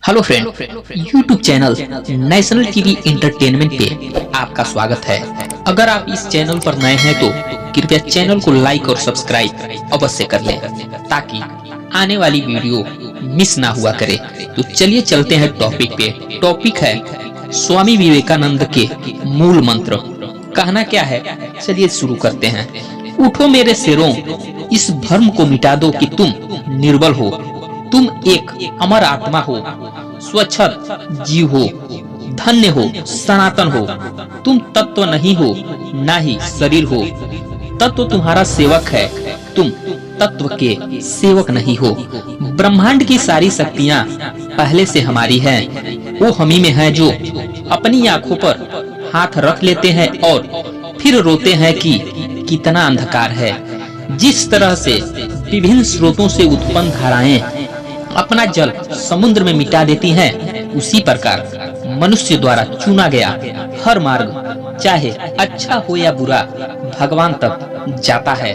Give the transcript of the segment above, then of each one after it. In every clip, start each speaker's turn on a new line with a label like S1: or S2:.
S1: Hello friend, YouTube channel national TV entertainment पे आपका स्वागत है। अगर आप इस चैनल पर नए हैं तो कृपया चैनल को लाइक और सब्सक्राइब अवश्य कर लें ताकि आने वाली वीडियो मिस ना हुआ करे। तो चलिए चलते हैं टॉपिक पे। टॉपिक है स्वामी विवेकानंद के मूल मंत्र। कहना क्या है, चलिए शुरू करते हैं। उठो मेरे शेरों, इस भ्रम को मिटा दो कि तुम निर्बल हो। तुम एक अमर आत्मा हो, स्वच्छत जीव हो, धन्य हो, सनातन हो। तुम तत्व नहीं हो, ना ही शरीर हो। तत्व तुम्हारा सेवक है, तुम तत्व के सेवक नहीं हो। ब्रह्मांड की सारी शक्तियाँ पहले से हमारी हैं। वो हमी में है जो अपनी आंखों पर हाथ रख लेते हैं और फिर रोते हैं कि कितना अंधकार है। जिस तरह से विभिन्न स्रोतों से उत्पन्न धाराएं अपना जल समुद्र में मिटा देती हैं, उसी प्रकार मनुष्य द्वारा चुना गया हर मार्ग, चाहे अच्छा हो या बुरा, भगवान तक जाता है।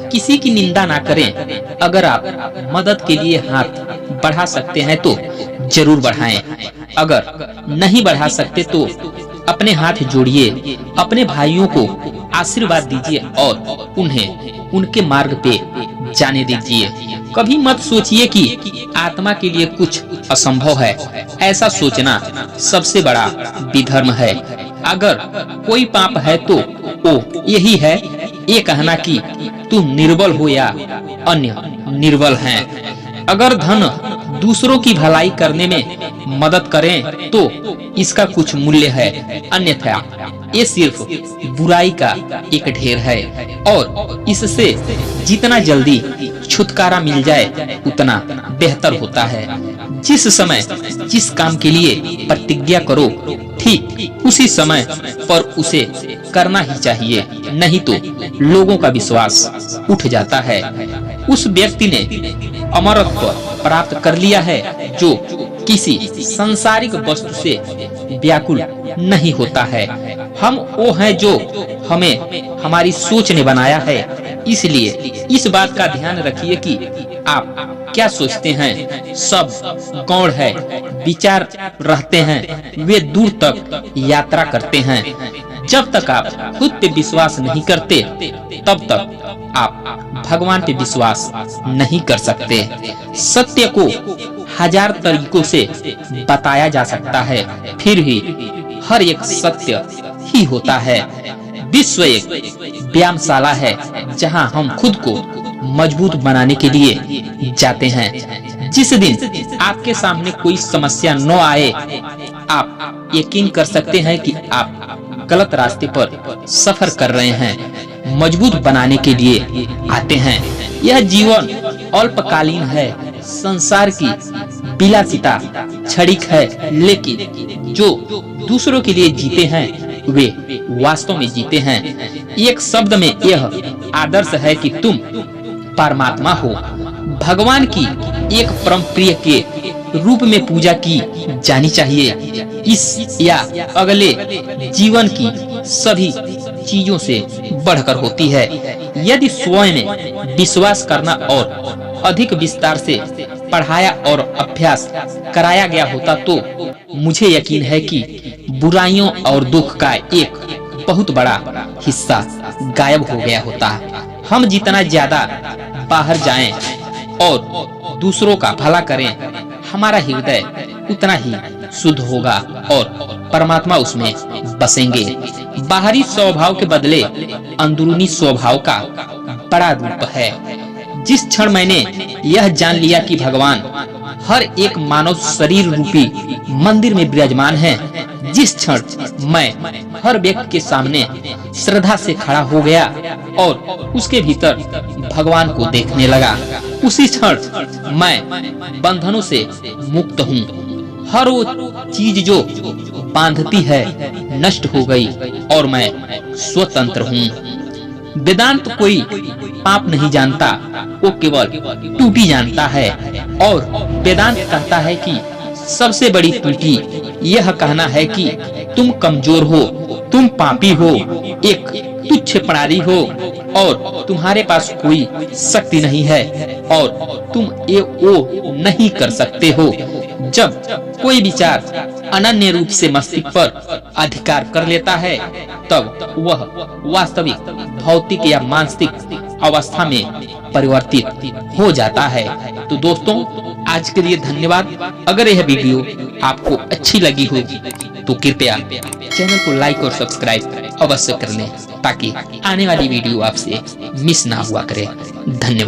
S1: किसी की निंदा ना करें। अगर आप मदद के लिए हाथ बढ़ा सकते हैं तो जरूर बढ़ाएं। अगर नहीं बढ़ा सकते तो अपने हाथ जोड़िए, अपने भाइयों को आशीर्वाद दीजिए और उन्हें उनके मार्ग पे जाने दीजिए। कभी मत सोचिए कि आत्मा के लिए कुछ असंभव है। ऐसा सोचना सबसे बड़ा विधर्म है। अगर कोई पाप है तो वो यही है, ये कहना कि तुम निर्बल हो या अन्य निर्बल हैं। अगर धन दूसरों की भलाई करने में मदद करें तो इसका कुछ मूल्य है, अन्यथा ये सिर्फ बुराई का एक ढेर है और इससे जितना जल्दी छुटकारा मिल जाए उतना बेहतर होता है। जिस समय जिस काम के लिए प्रतिज्ञा करो, ठीक उसी समय पर उसे करना ही चाहिए, नहीं तो लोगों का विश्वास उठ जाता है। उस व्यक्ति ने अमरत्व प्राप्त कर लिया है जो किसी सांसारिक वस्तु से व्याकुल नहीं होता है। हम वो हैं जो हमें हमारी सोच ने बनाया है। इसलिए इस बात का ध्यान रखिए कि आप क्या सोचते हैं सब गौण है। विचार रहते हैं, वे दूर तक यात्रा करते हैं। जब तक आप खुद पे विश्वास नहीं करते तब तक आप भगवान पे विश्वास नहीं कर सकते। सत्य को हजार तरीकों से बताया जा सकता है, फिर भी हर एक सत्य ही होता है। विश्व एक व्यायामशाला है जहां हम खुद को मजबूत बनाने के लिए जाते हैं। जिस दिन आपके सामने कोई समस्या न आए, आप यकीन कर सकते हैं कि आप गलत रास्ते पर सफर कर रहे हैं। मजबूत बनाने के लिए आते हैं। यह जीवन अल्पकालीन है। संसार की विलासिता क्षणिक है, लेकिन जो दूसरों के लिए जीते हैं वे वास्तव में जीते हैं। एक शब्द में यह आदर्श है कि तुम परमात्मा हो। भगवान की एक परम प्रिय के रूप में पूजा की जानी चाहिए। इस या अगले जीवन की सभी चीजों से बढ़कर होती है। यदि स्वयं में विश्वास करना और अधिक विस्तार से पढ़ाया और अभ्यास कराया गया होता तो मुझे यकीन है कि बुराइयों और दुख का एक बहुत बड़ा हिस्सा गायब हो गया होता। हम जितना ज्यादा बाहर जाएं और दूसरों का भला करें, हमारा हृदय उतना ही शुद्ध होगा और परमात्मा उसमें बसेंगे। बाहरी स्वभाव के बदले अंदरूनी स्वभाव का बड़ा रूप है। जिस क्षण मैंने यह जान लिया कि भगवान हर एक मानव शरीर रूपी मंदिर में विराजमान है, जिस क्षण मैं हर व्यक्ति के सामने श्रद्धा से खड़ा हो गया और उसके भीतर भगवान को देखने लगा, उसी क्षण मैं बंधनों से मुक्त हूँ। हर वो चीज जो बांधती है नष्ट हो गई और मैं स्वतंत्र हूँ। वेदांत कोई पाप नहीं जानता, वो केवल टूटी जानता है। और वेदांत कहता है कि सबसे बड़ी त्रुटि यह कहना है कि तुम कमजोर हो, तुम पापी हो, एक तुच्छ प्राणी हो, और तुम्हारे पास कोई शक्ति नहीं है और तुम ये वो नहीं कर सकते हो। जब कोई विचार अनन्य रूप से मस्तिष्क पर अधिकार कर लेता है तब वह वास्तविक भौतिक या मानसिक अवस्था में परिवर्तित हो जाता है। तो दोस्तों, आज के लिए धन्यवाद। अगर यह वीडियो आपको अच्छी लगी हो तो कृपया चैनल को लाइक और सब्सक्राइब अवश्य कर लें ताकि आने वाली वीडियो आपसे मिस ना हुआ करे। धन्यवाद।